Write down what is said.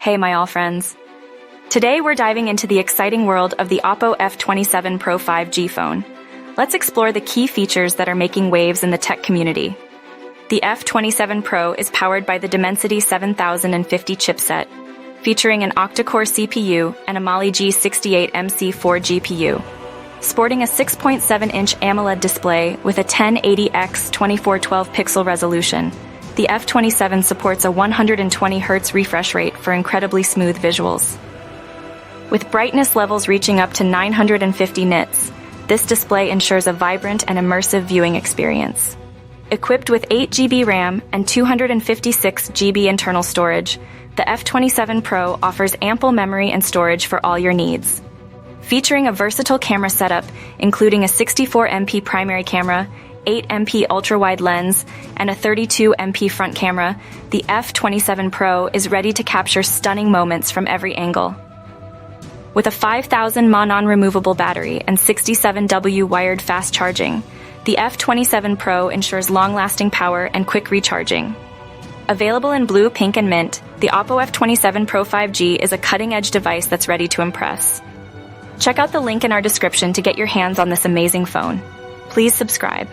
Hey my all friends. Today we're diving into the exciting world of the Oppo F27 Pro 5G phone. Let's explore the key features that are making waves in the tech community. The F27 Pro is powered by the Dimensity 7050 chipset, featuring an octa-core CPU and a Mali G68MC4 GPU. Sporting a 6.7-inch AMOLED display with a 1080x 2412 pixel resolution, the F27 supports a 120 Hz refresh rate for incredibly smooth visuals. With brightness levels reaching up to 950 nits, this display ensures a vibrant and immersive viewing experience. Equipped with 8 GB RAM and 256 GB internal storage, the F27 Pro offers ample memory and storage for all your needs. Featuring a versatile camera setup, including a 64MP primary camera, 8MP ultra-wide lens, and a 32MP front camera, the F27 Pro is ready to capture stunning moments from every angle. With a 5000 mAh non-removable battery and 67W wired fast charging, the F27 Pro ensures long-lasting power and quick recharging. Available in blue, pink, and mint, the Oppo F27 Pro 5G is a cutting-edge device that's ready to impress. Check out the link in our description to get your hands on this amazing phone. Please subscribe.